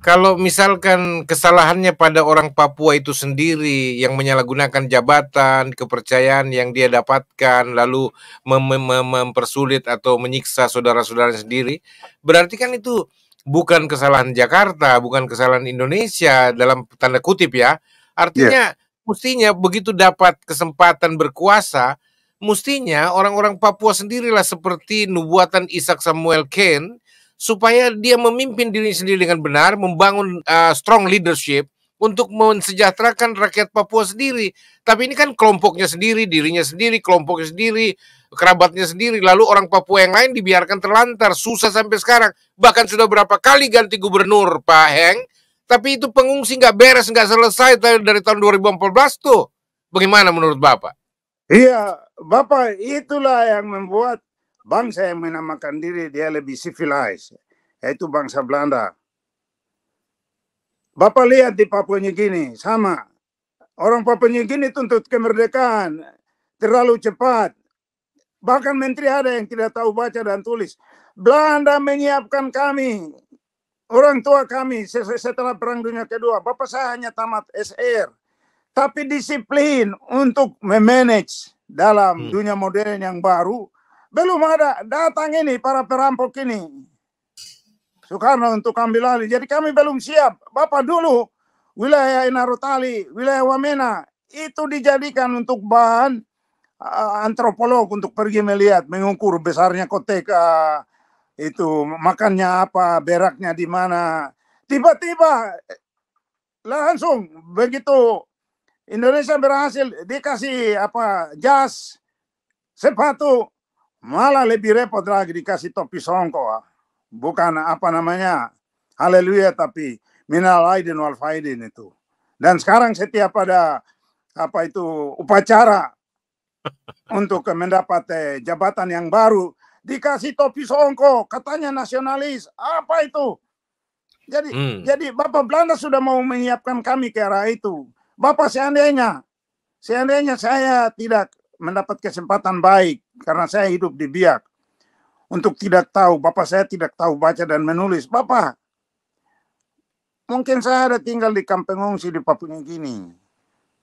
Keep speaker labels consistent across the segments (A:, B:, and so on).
A: Kalau misalkan kesalahannya pada orang Papua itu sendiri yang menyalahgunakan jabatan, kepercayaan yang dia dapatkan, lalu mempersulit atau menyiksa saudara-saudara sendiri, berarti kan itu bukan kesalahan Jakarta, bukan kesalahan Indonesia dalam tanda kutip ya.
B: Iya.
A: Artinya mestinya begitu dapat kesempatan berkuasa, mestinya orang-orang Papua sendirilah seperti nubuatan Ishak Samuel Cain supaya dia memimpin diri sendiri dengan benar, membangun strong leadership untuk mensejahterakan rakyat Papua sendiri. Tapi ini kan kelompoknya sendiri, dirinya sendiri, kelompoknya sendiri, kerabatnya sendiri. Lalu orang Papua yang lain dibiarkan terlantar, susah sampai sekarang. Bahkan sudah berapa kali ganti gubernur, Pak Heng. Tapi itu pengungsi nggak beres, nggak selesai dari tahun 2014 tuh. Bagaimana menurut Bapak?
B: Iya, Bapak, itulah yang membuat bangsa yang menamakan diri dia lebih civilized, yaitu bangsa Belanda. Bapak lihat di Papua Nugini, sama. Orang Papua Nugini tuntut kemerdekaan terlalu cepat. Bahkan menteri ada yang tidak tahu baca dan tulis. Belanda menyiapkan kami, orang tua kami setelah Perang Dunia Kedua. Bapak saya hanya tamat SR. Tapi disiplin untuk memanage dalam dunia modern yang baru belum ada. Datang ini para perampok ini, Soekarno untuk ambil alih. Jadi kami belum siap. Bapak dulu wilayah Inarutali, wilayah Wamena itu dijadikan untuk bahan antropolog untuk pergi melihat, mengukur besarnya koteka, itu makannya apa, beraknya di mana. Tiba-tiba langsung begitu Indonesia berhasil dikasih jas, sepatu, malah lebih repot lagi dikasih topi songko. Bukan haleluya, tapi minal aidin wal faidin itu. Dan sekarang setiap ada upacara untuk mendapat jabatan yang baru, dikasih topi songko, katanya nasionalis. Apa itu? Jadi Bapak Belanda sudah mau menyiapkan kami ke arah itu. Bapak, seandainya saya tidak mendapat kesempatan baik karena saya hidup di Biak, untuk tidak tahu, Bapak saya tidak tahu baca dan menulis. Bapak, mungkin saya ada tinggal di kamp pengungsi di Papua Nugini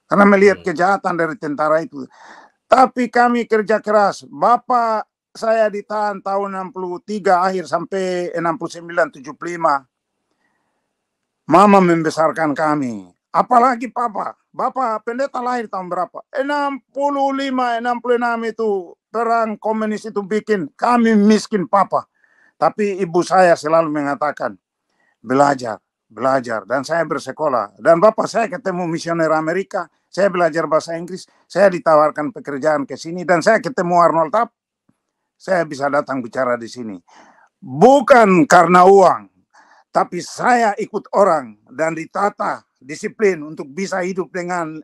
B: karena melihat kejahatan dari tentara itu. Tapi kami kerja keras. Bapak saya ditahan tahun 63 akhir sampai 69, 75. Mama membesarkan kami. Apalagi Papa. Bapak pendeta lahir tahun berapa? 65, 66 itu perang komunis itu bikin kami miskin Papa. Tapi ibu saya selalu mengatakan, belajar. Dan saya bersekolah. Dan Bapak saya ketemu misioner Amerika. Saya belajar bahasa Inggris. Saya ditawarkan pekerjaan ke sini. Dan saya ketemu Arnold Tapp. Saya bisa datang bicara di sini. Bukan karena uang. Tapi saya ikut orang dan ditata disiplin untuk bisa hidup dengan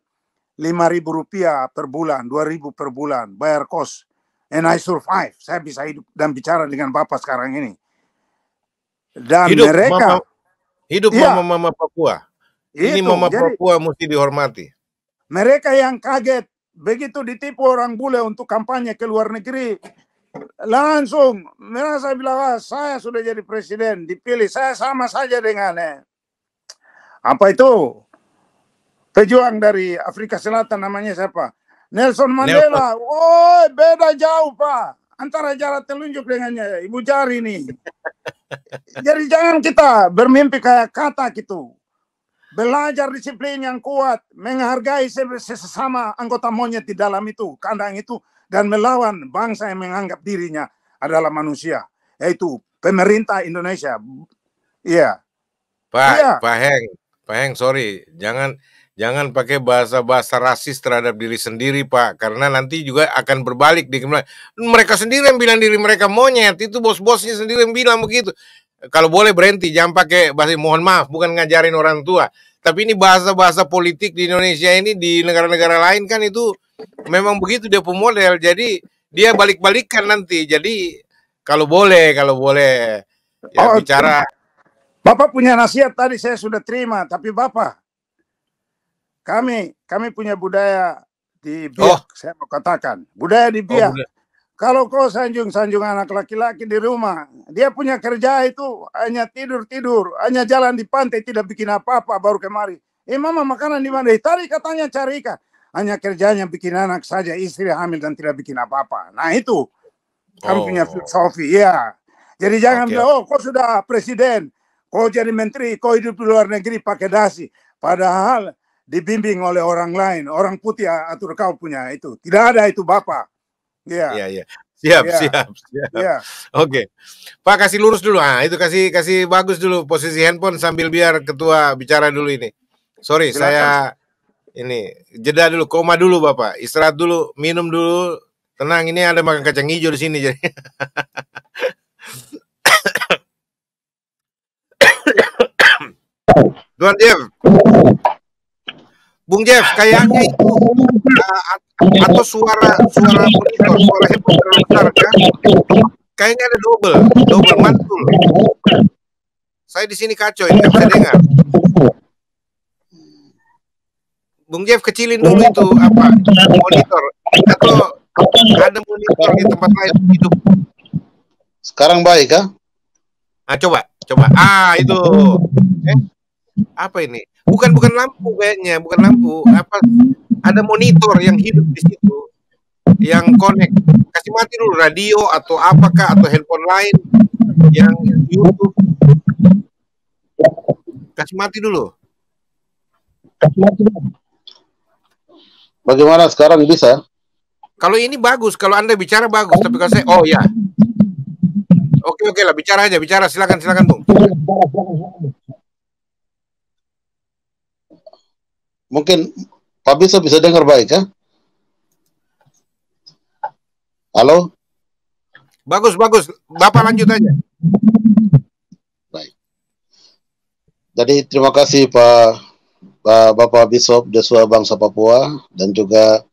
B: Rp5.000 per bulan, Rp2.000 per bulan, bayar kos. And I survive. Saya bisa hidup dan bicara dengan Bapak sekarang ini. Dan
A: hidup
B: mereka
A: mama Papua. Ini mama Papua mesti dihormati.
B: Mereka yang kaget begitu ditipu orang bule untuk kampanye ke luar negeri, langsung merasa bilang, saya sudah jadi presiden, dipilih, saya sama saja dengan pejuang dari Afrika Selatan, namanya siapa? Nelson Mandela. Oh, beda jauh Pak antara jarak telunjuk dengannya Ibu Jari nih. Jadi jangan kita bermimpi kayak kata gitu. Belajar disiplin yang kuat, menghargai sesama anggota monyet di dalam itu, kandang itu, dan melawan bangsa yang menganggap dirinya adalah manusia, yaitu pemerintah Indonesia. Iya.
A: Pak Heng, sorry, jangan pakai bahasa rasis terhadap diri sendiri, Pak, karena nanti juga akan berbalik. Mereka sendiri yang bilang diri mereka monyet, itu bos-bosnya sendiri yang bilang begitu. Kalau boleh berhenti, jangan pakai bahasa, mohon maaf, bukan ngajarin orang tua. Tapi ini bahasa-bahasa politik di Indonesia ini, di negara-negara lain kan itu memang begitu dia pemodel. Jadi dia balik-balikan nanti. Jadi kalau boleh ya bicara.
B: Bapak punya nasihat tadi saya sudah terima, tapi Bapak, kami punya budaya di Biak, saya mau katakan. Budaya di Biak. Kalau kau sanjung-sanjung anak laki-laki di rumah, dia punya kerja itu hanya tidur-tidur, hanya jalan di pantai, tidak bikin apa-apa, baru kemari. Mama makanan di mana? Tadi katanya cari ikan. Hanya kerjanya bikin anak saja, istri hamil dan tidak bikin apa-apa. Nah itu, kami punya filosofi, ya. Jadi jangan bilang, oh kau sudah presiden, kau jadi menteri, kau hidup di luar negeri pakai dasi. Padahal dibimbing oleh orang lain, orang putih atur kau punya itu. Tidak ada itu Bapak.
A: Iya. Siap. Oke. Pak kasih lurus dulu. Itu kasih bagus dulu posisi handphone sambil biar ketua bicara dulu ini. Sorry, silakan. Saya ini jeda dulu, koma dulu Bapak. Istirahat dulu, minum dulu. Tenang, ini ada makan kacang hijau di sini jadi. Tuan Jeff. Bung Jeff, kayaknya itu atau suara monitor, suara handphone terlalu besar kan? Kayaknya ada double mantul. Saya di sini kacau, ini nggak bisa dengar. Bung Jeff kecilin dulu itu apa monitor atau ada monitor di tempat lain hidup.
C: Sekarang baik kah?
A: Coba. Itu. Apa ini? Bukan lampu kayaknya, bukan lampu. Apa? Ada monitor yang hidup di situ, yang connect. Kasih mati dulu radio atau apakah atau handphone lain yang YouTube. Kasih mati dulu.
C: Bagaimana sekarang bisa?
A: Kalau ini bagus, kalau Anda bicara bagus, tapi kalau saya, oh ya. Oke lah, bicara aja, silakan Bung.
C: Mungkin Pak bisa dengar baik ya? Halo?
A: Bagus. Bapak lanjut aja.
C: Baik. Jadi terima kasih Bapak Bishop Joshua Bangsa Papua dan juga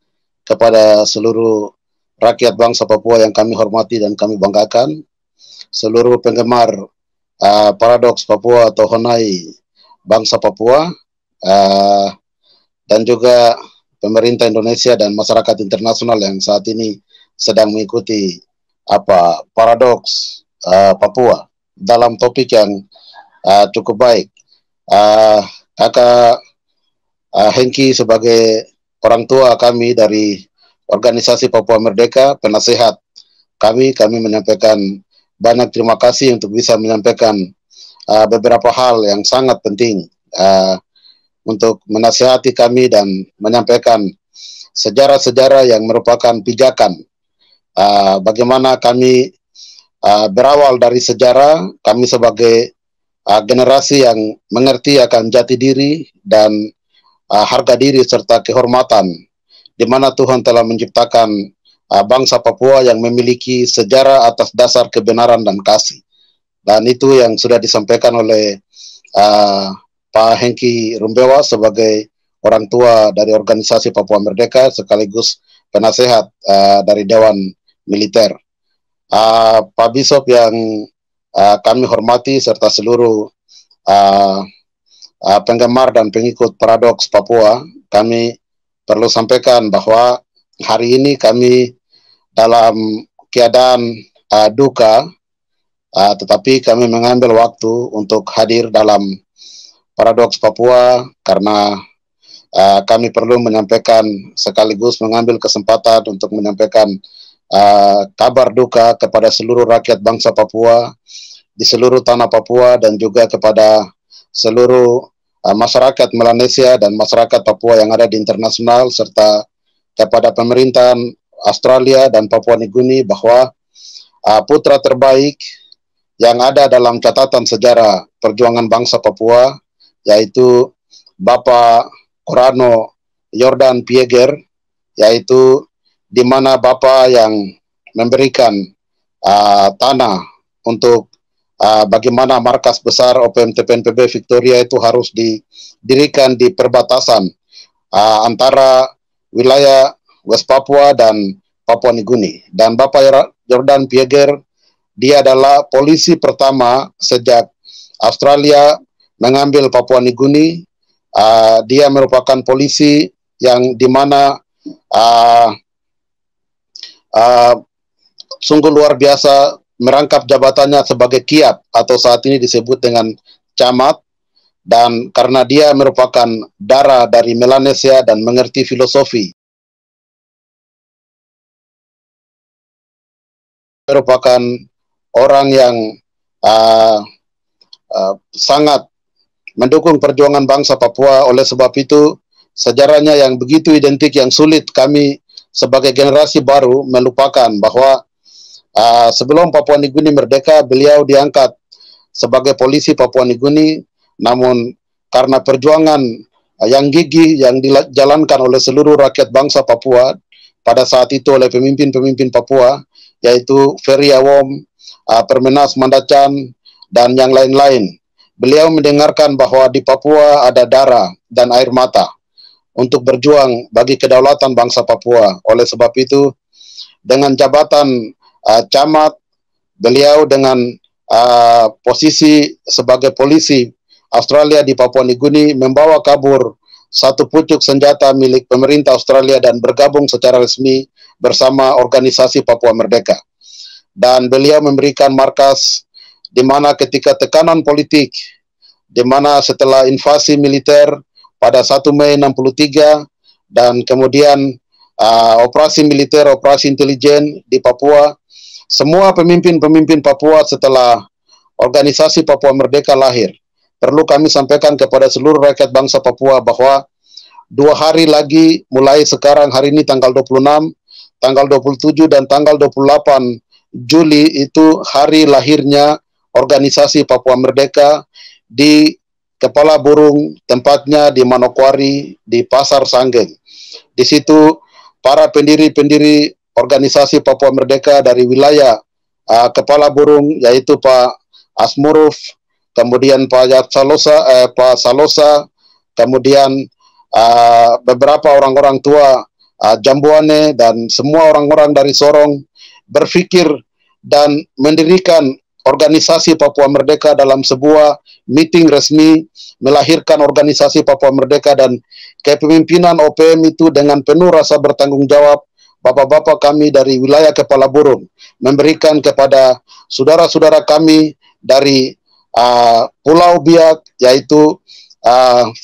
C: kepada seluruh rakyat bangsa Papua yang kami hormati dan kami banggakan, seluruh penggemar Paradoks Papua atau Honai Bangsa Papua, dan juga pemerintah Indonesia dan masyarakat internasional yang saat ini sedang mengikuti Paradoks Papua dalam topik yang cukup baik. Kakak Hengki sebagai orang tua kami dari organisasi Papua Merdeka, penasehat kami menyampaikan banyak terima kasih untuk bisa menyampaikan beberapa hal yang sangat penting untuk menasihati kami dan menyampaikan sejarah-sejarah yang merupakan pijakan bagaimana kami berawal dari sejarah, kami sebagai generasi yang mengerti akan jati diri dan harga diri serta kehormatan, di mana Tuhan telah menciptakan bangsa Papua yang memiliki sejarah atas dasar kebenaran dan kasih. Dan itu yang sudah disampaikan oleh Pak Hengki Rumbewa sebagai orang tua dari organisasi Papua Merdeka sekaligus penasehat dari Dewan Militer. Pak Bishop yang kami hormati serta seluruh penggemar dan pengikut Paradoks Papua, kami perlu sampaikan bahwa hari ini kami dalam keadaan duka, tetapi kami mengambil waktu untuk hadir dalam Paradoks Papua karena kami perlu menyampaikan sekaligus mengambil kesempatan untuk menyampaikan kabar duka kepada seluruh rakyat bangsa Papua di seluruh tanah Papua dan juga kepada seluruh masyarakat Melanesia dan masyarakat Papua yang ada di internasional serta kepada pemerintahan Australia dan Papua Nugini bahwa putra terbaik yang ada dalam catatan sejarah perjuangan bangsa Papua yaitu Bapak Korano Jordan Pieger, yaitu di mana Bapak yang memberikan tanah untuk bagaimana markas besar OPM-TPNPB Victoria itu harus didirikan di perbatasan antara wilayah West Papua dan Papua Nugini. Dan Bapak Jordan Pieger, dia adalah polisi pertama sejak Australia mengambil Papua Nugini. Dia merupakan polisi yang dimana sungguh luar biasa merangkap jabatannya sebagai Kiap atau saat ini disebut dengan Camat, dan karena dia merupakan darah dari Melanesia dan mengerti filosofi, merupakan orang yang sangat mendukung perjuangan bangsa Papua. Oleh sebab itu, sejarahnya yang begitu identik yang sulit kami sebagai generasi baru melupakan bahwa sebelum Papua Nugini merdeka, beliau diangkat sebagai polisi Papua Nugini, namun karena perjuangan yang gigih yang dijalankan oleh seluruh rakyat bangsa Papua pada saat itu oleh pemimpin-pemimpin Papua, yaitu Ferry Awom, Permenas Mandacan, dan yang lain-lain. Beliau mendengarkan bahwa di Papua ada darah dan air mata untuk berjuang bagi kedaulatan bangsa Papua. Oleh sebab itu, dengan jabatan Camat, beliau dengan posisi sebagai polisi Australia di Papua Nugini membawa kabur satu pucuk senjata milik pemerintah Australia dan bergabung secara resmi bersama organisasi Papua Merdeka. Dan beliau memberikan markas di mana ketika tekanan politik, di mana setelah invasi militer pada 1 Mei 63 dan kemudian operasi militer, operasi intelijen di Papua, semua pemimpin-pemimpin Papua setelah organisasi Papua Merdeka lahir, perlu kami sampaikan kepada seluruh rakyat bangsa Papua bahwa 2 hari lagi mulai sekarang, hari ini tanggal 26, tanggal 27 dan tanggal 28 Juli itu hari lahirnya organisasi Papua Merdeka di Kepala Burung, tempatnya di Manokwari, di Pasar Sanggeng. Di situ para pendiri-pendiri organisasi Papua Merdeka dari wilayah Kepala Burung, yaitu Pak Asmuruf, kemudian Pak Salosa, kemudian beberapa orang-orang tua Jambuane, dan semua orang-orang dari Sorong berpikir dan mendirikan organisasi Papua Merdeka dalam sebuah meeting resmi, melahirkan organisasi Papua Merdeka, dan kepemimpinan OPM itu dengan penuh rasa bertanggung jawab bapak-bapak kami dari wilayah Kepala Burung memberikan kepada saudara-saudara kami dari Pulau Biak, yaitu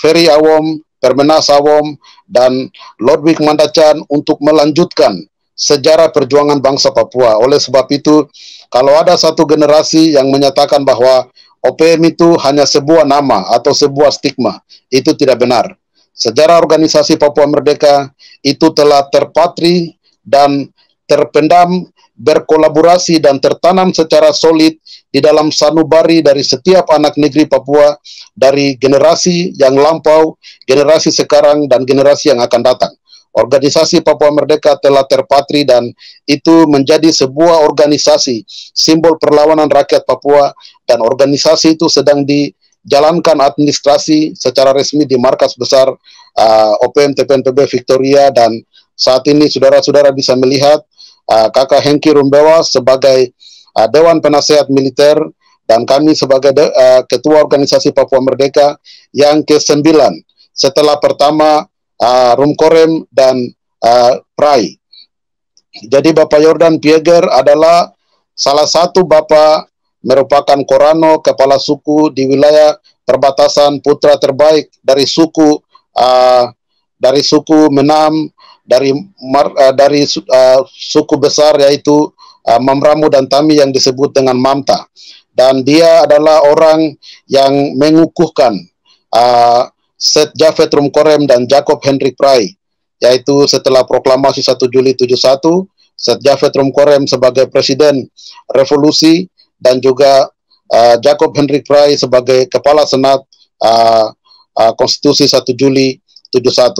C: Ferry Awom, Permenas Awom, dan Lodwig Mandacan untuk melanjutkan sejarah perjuangan bangsa Papua. Oleh sebab itu, kalau ada satu generasi yang menyatakan bahwa OPM itu hanya sebuah nama atau sebuah stigma, itu tidak benar. Sejarah organisasi Papua Merdeka itu telah terpatri dan terpendam, berkolaborasi dan tertanam secara solid di dalam sanubari dari setiap anak negeri Papua, dari generasi yang lampau, generasi sekarang, dan generasi yang akan datang. Organisasi Papua Merdeka telah terpatri dan itu menjadi sebuah organisasi simbol perlawanan rakyat Papua, dan organisasi itu sedang dijalankan administrasi secara resmi di markas besar OPM TPNPB Victoria. Dan saat ini saudara-saudara bisa melihat Kakak Hengki Rumbewa sebagai Dewan Penasehat Militer dan kami sebagai Ketua Organisasi Papua Merdeka yang ke-9 setelah pertama Rumkorem dan Prai. Jadi Bapak Yordan Pieger adalah salah satu bapak, merupakan Korano, kepala suku di wilayah perbatasan, putra terbaik dari suku Menam, dari suku besar yaitu Mamramu dan Tami yang disebut dengan Mamta. Dan dia adalah orang yang mengukuhkan Seth Japhet Rumkorem dan Jacob Hendrik Prai, yaitu setelah proklamasi 1 Juli 71, Seth Japhet Rumkorem sebagai Presiden Revolusi dan juga Jacob Hendrik Prai sebagai Kepala Senat Konstitusi 1 Juli 71.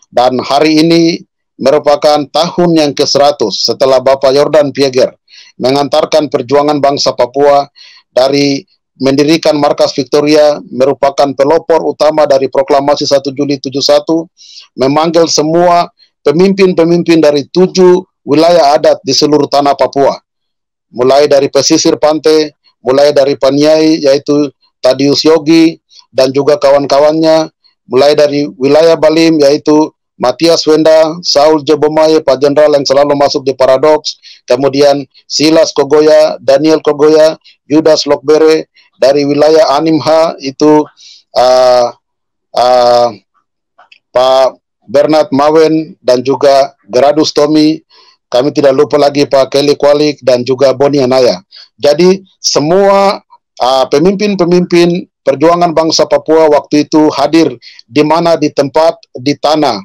C: Dan hari ini merupakan tahun yang ke-100 setelah Bapak Yordan Pieger mengantarkan perjuangan bangsa Papua dari mendirikan markas Victoria, merupakan pelopor utama dari proklamasi 1 Juli 71, memanggil semua pemimpin-pemimpin dari 7 wilayah adat di seluruh tanah Papua, mulai dari pesisir pantai, mulai dari Paniai yaitu Tadius Yogi dan juga kawan-kawannya, mulai dari wilayah Balim yaitu Matias Wenda, Saul Jebomai, Pak Jenderal yang selalu masuk di Paradoks, kemudian Silas Kogoya, Daniel Kogoya, Yudas Lokbere, dari wilayah Animha itu Pak Bernard Mawen dan juga Geradus Tommy. Kami tidak lupa lagi Pak Kelly Kwalik dan juga Boni Anaya. Jadi semua pemimpin-pemimpin perjuangan bangsa Papua waktu itu hadir di mana di tempat di tanah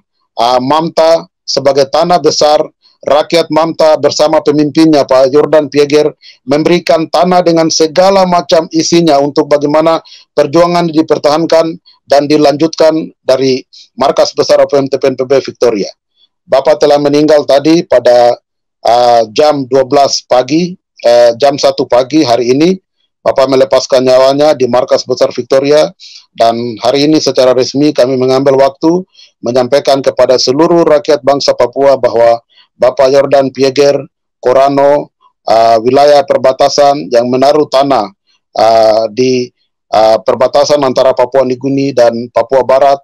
C: Mamta sebagai tanah besar. Rakyat Mamta bersama pemimpinnya Pak Jordan Pieger memberikan tanah dengan segala macam isinya untuk bagaimana perjuangan dipertahankan dan dilanjutkan dari markas besar OPM TPNPB Victoria. Bapak telah meninggal tadi pada jam 12 pagi, jam 1 pagi hari ini. Bapak melepaskan nyawanya di markas besar Victoria, dan hari ini secara resmi kami mengambil waktu menyampaikan kepada seluruh rakyat bangsa Papua bahwa Bapak Jordan Pieger Korano, wilayah perbatasan yang menaruh tanah di perbatasan antara Papua Nugini dan Papua Barat,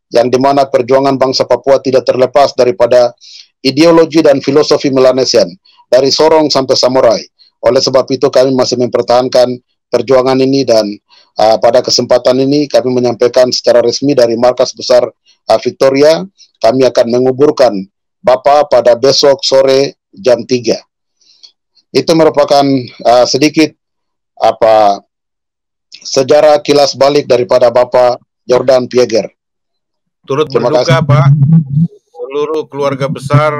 C: yang dimana perjuangan bangsa Papua tidak terlepas daripada ideologi dan filosofi Melanesian, dari Sorong sampai Samurai. Oleh sebab itu kami masih mempertahankan perjuangan ini, dan pada kesempatan ini kami menyampaikan secara resmi dari markas besar Victoria, kami akan menguburkan Bapak pada besok sore jam 3. Itu merupakan sedikit sejarah kilas balik daripada Bapak Jordan Pieger.
A: Turut berduka Pak, seluruh keluarga besar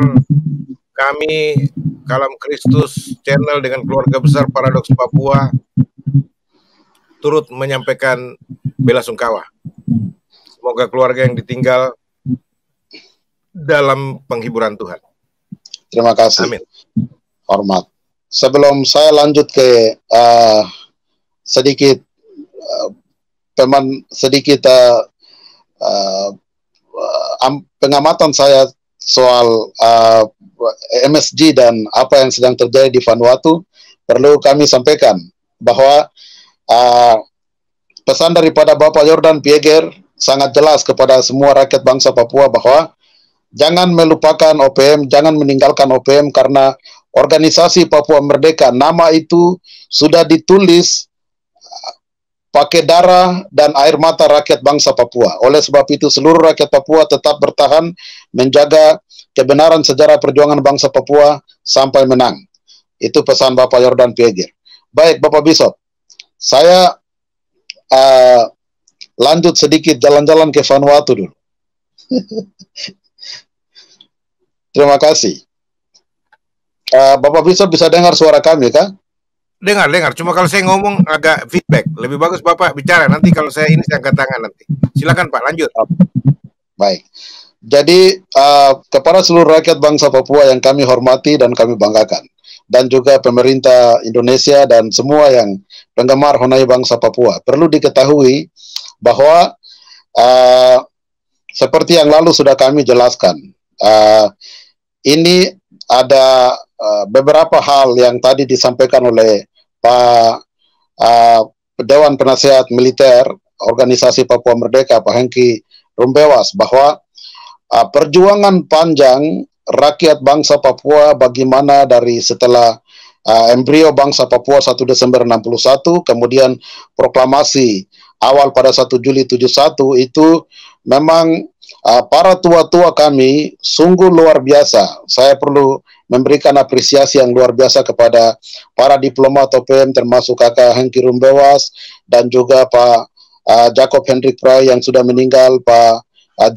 A: kami Kalam Kristus Channel dengan keluarga besar Paradoks Papua turut menyampaikan bela sungkawa. Semoga keluarga yang ditinggal dalam penghiburan Tuhan.
C: Terima kasih.
A: Amin.
C: Hormat. Sebelum saya lanjut ke sedikit pengamatan saya soal MSG dan apa yang sedang terjadi di Vanuatu, perlu kami sampaikan bahwa pesan daripada Bapak Jordan Pieger sangat jelas kepada semua rakyat bangsa Papua bahwa jangan melupakan OPM, jangan meninggalkan OPM, karena organisasi Papua Merdeka, nama itu sudah ditulis pakai darah dan air mata rakyat bangsa Papua. Oleh sebab itu seluruh rakyat Papua tetap bertahan menjaga kebenaran sejarah perjuangan bangsa Papua sampai menang. Itu pesan Bapak Jordan Pieger. Baik Bapak Bishop, saya lanjut sedikit jalan-jalan ke Vanuatu dulu. Terima kasih. Bapak Bishop bisa dengar suara kami kah?
A: Dengar. Cuma kalau saya ngomong agak feedback. Lebih bagus Bapak bicara. Nanti kalau saya ini saya angkat tangan nanti. Silakan Pak, lanjut.
C: Baik. Jadi kepada seluruh rakyat bangsa Papua yang kami hormati dan kami banggakan, dan juga pemerintah Indonesia dan semua yang penggemar Honai bangsa Papua, perlu diketahui bahwa seperti yang lalu sudah kami jelaskan, ini ada beberapa hal yang tadi disampaikan oleh Pak Dewan Penasehat Militer Organisasi Papua Merdeka, Pak Hengki Rumbewas, bahwa perjuangan panjang rakyat bangsa Papua bagaimana dari setelah embrio bangsa Papua 1 Desember 61, kemudian proklamasi awal pada 1 Juli 71, itu memang para tua-tua kami sungguh luar biasa. Saya perlu memberikan apresiasi yang luar biasa kepada para diplomat OPM termasuk Kakak Hengki Rumbewas dan juga Pak Jacob Hendrik Prai yang sudah meninggal, Pak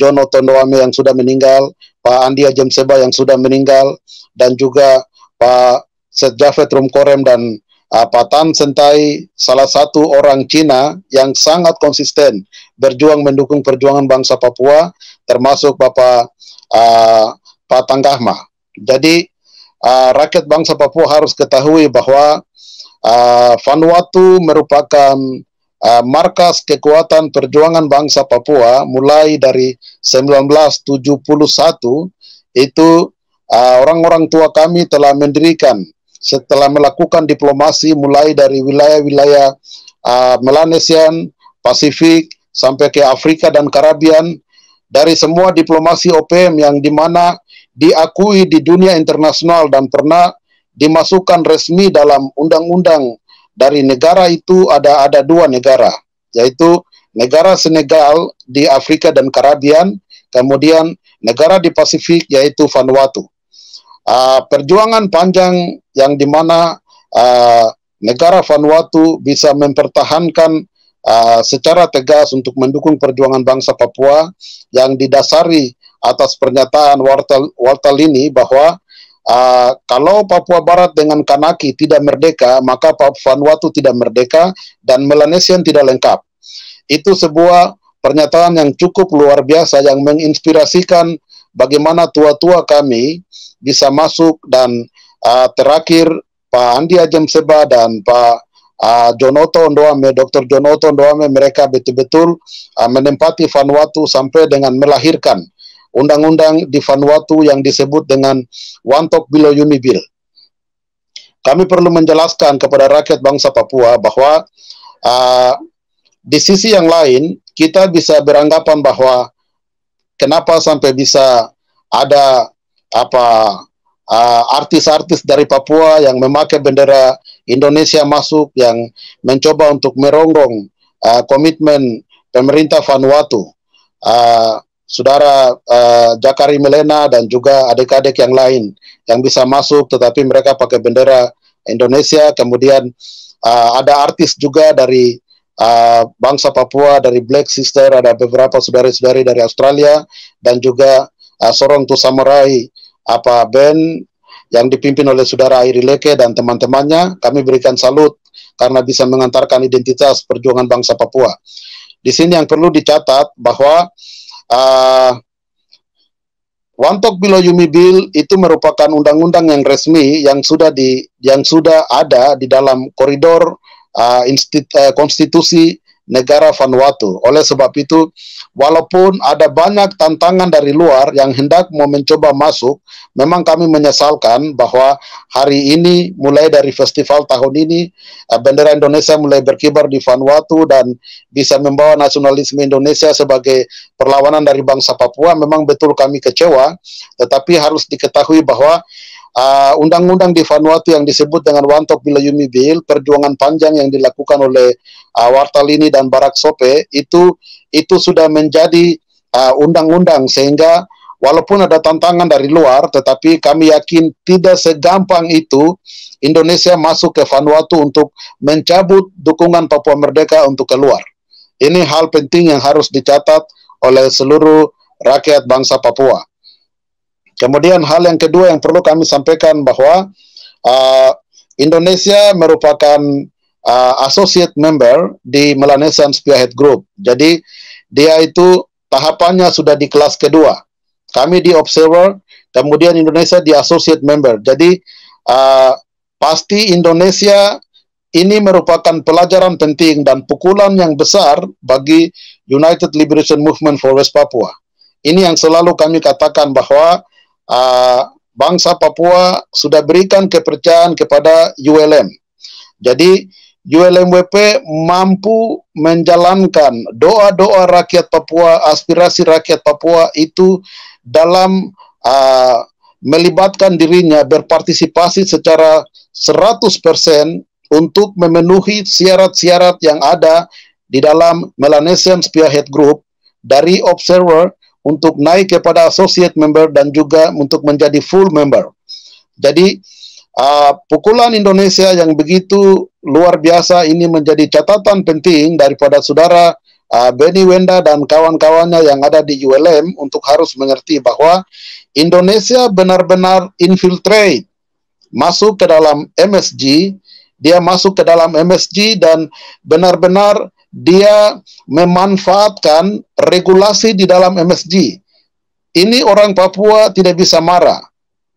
C: Jono Tondoame yang sudah meninggal, Pak Andi Ajemseba yang sudah meninggal, dan juga Pak Seth Jafet Rumkorem dan Pak Tan Sentai, salah satu orang Cina yang sangat konsisten berjuang mendukung perjuangan bangsa Papua, termasuk Bapak Pak Tanggahma. Jadi rakyat bangsa Papua harus ketahui bahwa Vanuatu merupakan markas kekuatan perjuangan bangsa Papua mulai dari 1971. Itu orang-orang tua kami telah mendirikan setelah melakukan diplomasi mulai dari wilayah-wilayah Melanesian, Pasifik sampai ke Afrika dan Karibian, dari semua diplomasi OPM yang dimana diakui di dunia internasional dan pernah dimasukkan resmi dalam undang-undang dari negara itu ada 2 negara, yaitu negara Senegal di Afrika dan Karibian, kemudian negara di Pasifik yaitu Vanuatu. Perjuangan panjang yang dimana negara Vanuatu bisa mempertahankan secara tegas untuk mendukung perjuangan bangsa Papua yang didasari atas pernyataan Walter Lini bahwa kalau Papua Barat dengan Kanaki tidak merdeka, maka Vanuatu tidak merdeka dan Melanesian tidak lengkap. Itu sebuah pernyataan yang cukup luar biasa yang menginspirasikan bagaimana tua-tua kami bisa masuk dan terakhir Pak Andi Ajem Seba dan Pak Jonoto Ondoame, Dr. Jonoto Ondoame, mereka betul-betul menempati Vanuatu sampai dengan melahirkan undang-undang di Vanuatu yang disebut dengan Wantok Bilo Yumi Bill. Kami perlu menjelaskan kepada rakyat bangsa Papua bahwa di sisi yang lain kita bisa beranggapan bahwa kenapa sampai bisa ada artis-artis dari Papua yang memakai bendera Indonesia masuk, yang mencoba untuk merongrong komitmen pemerintah Vanuatu. Saudara Jakari Melena dan juga adik-adik yang lain yang bisa masuk tetapi mereka pakai bendera Indonesia. Kemudian ada artis juga dari bangsa Papua, dari Black Sister, ada beberapa saudari-saudari dari Australia dan juga Sorong Tu Samurai band yang dipimpin oleh saudara Airi Leke dan teman-temannya. Kami berikan salut karena bisa mengantarkan identitas perjuangan bangsa Papua. Di sini yang perlu dicatat bahwa Wantok Bilo Yumi Bill itu merupakan undang-undang yang resmi yang sudah ada di dalam koridor konstitusi negara Vanuatu. Oleh sebab itu, walaupun ada banyak tantangan dari luar yang hendak mau mencoba masuk, memang kami menyesalkan bahwa hari ini, mulai dari festival tahun ini, bendera Indonesia mulai berkibar di Vanuatu dan bisa membawa nasionalisme Indonesia sebagai perlawanan dari bangsa Papua. Memang betul kami kecewa, tetapi harus diketahui bahwa undang-undang di Vanuatu yang disebut dengan Wantok Bilo Yumi Bill, perjuangan panjang yang dilakukan oleh Wartalini dan Barak Sope, itu sudah menjadi undang-undang, sehingga walaupun ada tantangan dari luar, tetapi kami yakin tidak segampang itu Indonesia masuk ke Vanuatu untuk mencabut dukungan Papua Merdeka untuk keluar. Ini hal penting yang harus dicatat oleh seluruh rakyat bangsa Papua. Kemudian hal yang kedua yang perlu kami sampaikan bahwa Indonesia merupakan associate member di Melanesian Spearhead Group. Jadi dia itu tahapannya sudah di kelas kedua. Kami di observer, kemudian Indonesia di associate member. Jadi pasti Indonesia ini merupakan pelajaran penting dan pukulan yang besar bagi United Liberation Movement for West Papua. Ini yang selalu kami katakan bahwa bangsa Papua sudah berikan kepercayaan kepada ULM. Jadi ULMWP mampu menjalankan doa-doa rakyat Papua, aspirasi rakyat Papua itu dalam melibatkan dirinya berpartisipasi secara 100% untuk memenuhi syarat-syarat yang ada di dalam Melanesian Spearhead Group, dari observer untuk naik kepada associate member dan juga untuk menjadi full member. Jadi pukulan Indonesia yang begitu luar biasa ini menjadi catatan penting daripada saudara Benny Wenda dan kawan-kawannya yang ada di ULM untuk harus mengerti bahwa Indonesia benar-benar infiltrate, masuk ke dalam MSG, dia masuk ke dalam MSG dan benar-benar dia memanfaatkan regulasi di dalam MSG. Ini orang Papua tidak bisa marah.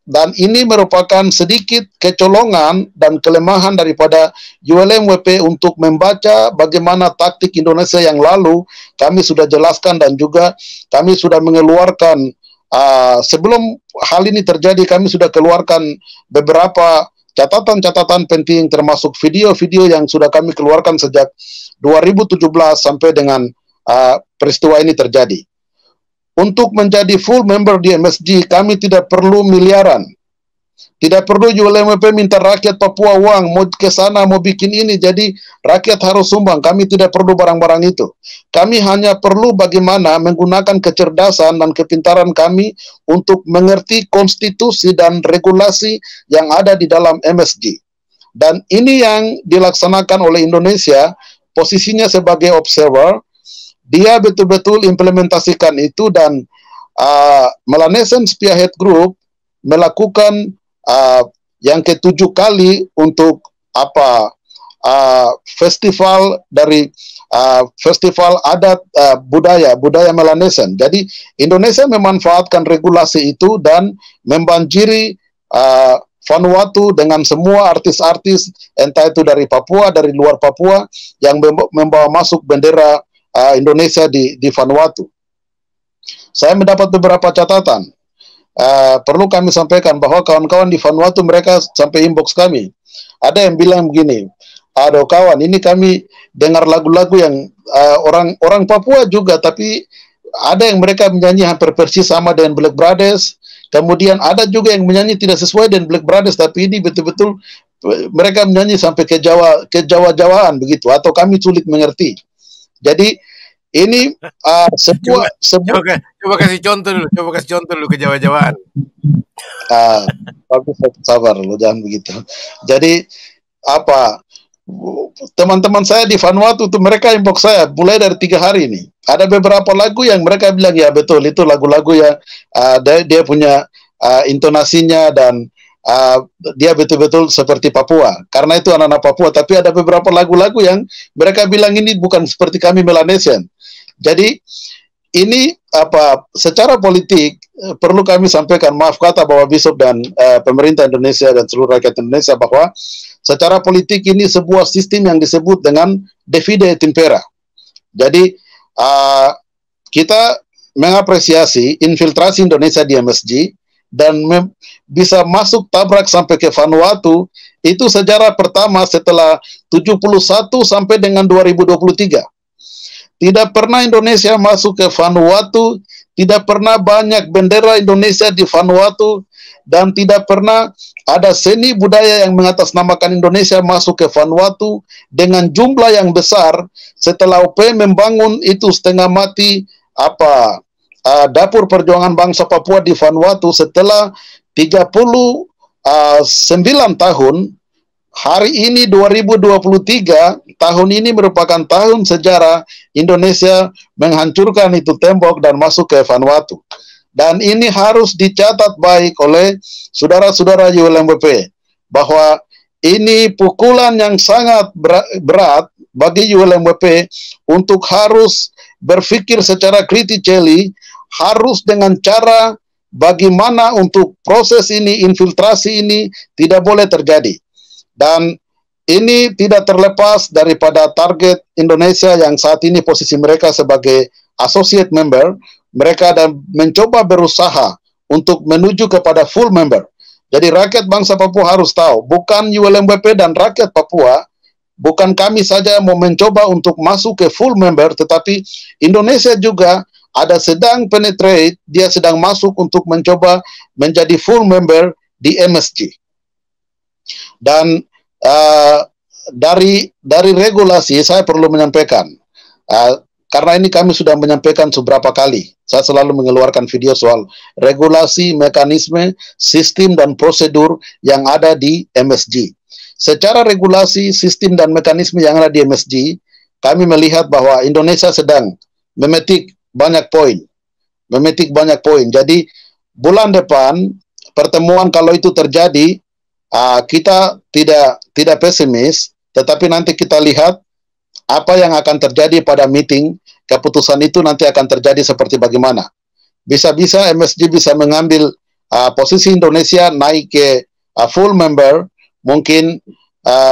C: Dan ini merupakan sedikit kecolongan dan kelemahan daripada ULMWP untuk membaca bagaimana taktik Indonesia yang lalu. Kami sudah jelaskan dan juga kami sudah mengeluarkan, sebelum hal ini terjadi, kami sudah keluarkan beberapa catatan-catatan penting, termasuk video-video yang sudah kami keluarkan sejak 2017 sampai dengan peristiwa ini terjadi. untuk menjadi full member di MSG, kami tidak perlu miliaran. Tidak perlu ULMWP minta rakyat Papua uang, mau ke sana, mau bikin ini, jadi rakyat harus sumbang. Kami tidak perlu barang-barang itu. Kami hanya perlu bagaimana menggunakan kecerdasan dan kepintaran kami untuk mengerti konstitusi dan regulasi yang ada di dalam MSG. Dan ini yang dilaksanakan oleh Indonesia, posisinya sebagai observer, dia betul-betul implementasikan itu, dan Melanesian Spearhead Group melakukan yang ke-7 kali untuk festival dari festival adat budaya Melanesian. Jadi Indonesia memanfaatkan regulasi itu dan membanjiri Vanuatu dengan semua artis-artis, entah itu dari Papua, dari luar Papua, yang membawa masuk bendera Indonesia di Vanuatu. Saya mendapat beberapa catatan. Perlu kami sampaikan bahwa kawan-kawan di Vanuatu, mereka sampai inbox kami. Ada yang bilang begini, aduh kawan, ini kami dengar lagu-lagu yang orang Papua juga, tapi ada yang mereka menyanyi hampir persis sama dengan Black Brothers. Kemudian ada juga yang menyanyi tidak sesuai dengan Black Brothers, tapi ini betul-betul mereka menyanyi sampai ke Jawa-Jawaan begitu, atau kami sulit mengerti. Jadi ini
A: coba kasih contoh dulu ke Jawa-Jawaan.
C: Sabar lo, jangan begitu. Jadi teman-teman saya di Vanuatu tuh, mereka inbox saya mulai dari 3 hari ini. Ada beberapa lagu yang mereka bilang ya betul, itu lagu-lagu yang dia punya intonasinya dan dia betul-betul seperti Papua, karena itu anak-anak Papua. Tapi ada beberapa lagu-lagu yang mereka bilang ini bukan seperti kami Melanesian. Jadi ini secara politik perlu kami sampaikan, maaf kata bahwa Bishop dan pemerintah Indonesia dan seluruh rakyat Indonesia, bahwa secara politik ini sebuah sistem yang disebut dengan divide et impera. Jadi kita mengapresiasi infiltrasi Indonesia di MSG dan bisa masuk tabrak sampai ke Vanuatu. Itu sejarah pertama setelah 71 sampai dengan 2023. Tidak pernah Indonesia masuk ke Vanuatu, tidak pernah banyak bendera Indonesia di Vanuatu, dan tidak pernah ada seni budaya yang mengatasnamakan Indonesia masuk ke Vanuatu dengan jumlah yang besar. Setelah UP membangun itu setengah mati dapur perjuangan bangsa Papua di Vanuatu, setelah 39 tahun, hari ini 2023, tahun ini merupakan tahun sejarah Indonesia menghancurkan itu tembok dan masuk ke Vanuatu. Dan ini harus dicatat baik oleh saudara-saudara ULMWP, bahwa ini pukulan yang sangat berat bagi ULMWP untuk harus berpikir secara kritikally, harus dengan cara bagaimana untuk proses ini, infiltrasi ini tidak boleh terjadi. Dan ini tidak terlepas daripada target Indonesia yang saat ini posisi mereka sebagai associate member. Mereka dan mencoba berusaha untuk menuju kepada full member. Jadi rakyat bangsa Papua harus tahu, bukan ULMWP dan rakyat Papua, bukan kami saja mau mencoba untuk masuk ke full member, tetapi Indonesia juga ada sedang penetrate, dia sedang masuk untuk mencoba menjadi full member di MSG. Dan dari regulasi saya perlu menyampaikan, karena ini kami sudah menyampaikan beberapa kali. Saya selalu mengeluarkan video soal regulasi, mekanisme, sistem dan prosedur yang ada di MSG. Secara regulasi, sistem dan mekanisme yang ada di MSG, kami melihat bahwa Indonesia sedang memetik banyak poin. Jadi bulan depan pertemuan, kalau itu terjadi, kita tidak pesimis, tetapi nanti kita lihat apa yang akan terjadi pada meeting. Keputusan itu nanti akan terjadi seperti bagaimana. Bisa-bisa MSG bisa mengambil posisi Indonesia naik ke full member, mungkin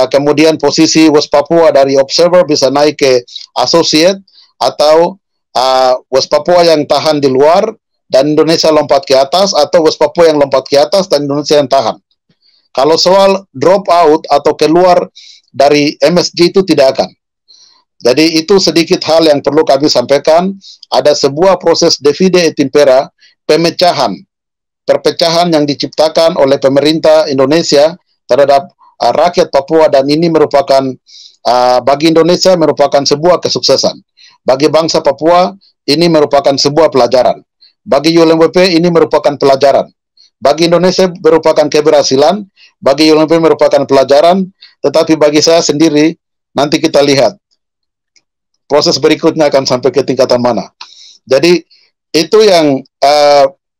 C: kemudian posisi West Papua dari observer bisa naik ke associate, atau West Papua yang tahan di luar dan Indonesia lompat ke atas, atau West Papua yang lompat ke atas dan Indonesia yang tahan. Kalau soal drop out atau keluar dari MSG itu tidak akan. Jadi itu sedikit hal yang perlu kami sampaikan. Ada sebuah proses divide et impera, perpecahan yang diciptakan oleh pemerintah Indonesia terhadap rakyat Papua, dan ini merupakan bagi Indonesia merupakan sebuah kesuksesan. Bagi bangsa Papua ini merupakan sebuah pelajaran. Bagi UNWP ini merupakan pelajaran. Bagi Indonesia merupakan keberhasilan, bagi UNWP merupakan pelajaran, tetapi bagi saya sendiri nanti kita lihat proses berikutnya akan sampai ke tingkatan mana. Jadi itu yang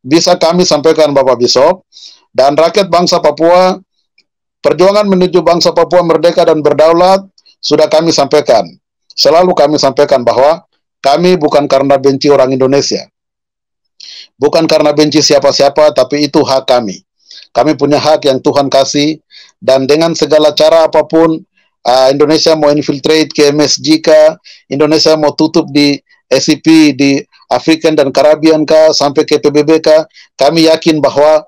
C: bisa kami sampaikan Bapak Bishop, dan rakyat bangsa Papua, perjuangan menuju bangsa Papua merdeka dan berdaulat sudah kami sampaikan. Selalu kami sampaikan bahwa kami bukan karena benci orang Indonesia, bukan karena benci siapa-siapa, tapi itu hak kami. Kami punya hak yang Tuhan kasih, dan dengan segala cara apapun, Indonesia mau infiltrate ke MSJK, Indonesia mau tutup di SCP, di African dan Caribbean sampai ke PBBK, kami yakin bahwa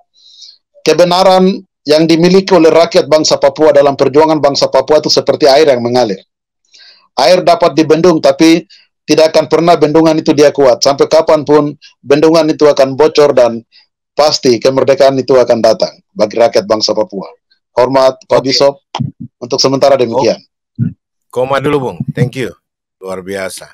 C: kebenaran yang dimiliki oleh rakyat bangsa Papua dalam perjuangan bangsa Papua itu seperti air yang mengalir. Air dapat dibendung, tapi tidak akan pernah bendungan itu dia kuat. Sampai kapanpun bendungan itu akan bocor, dan pasti kemerdekaan itu akan datang bagi rakyat bangsa Papua. Hormat Pak Bishop, untuk sementara demikian.
A: Koma dulu Bung, thank you. Luar biasa.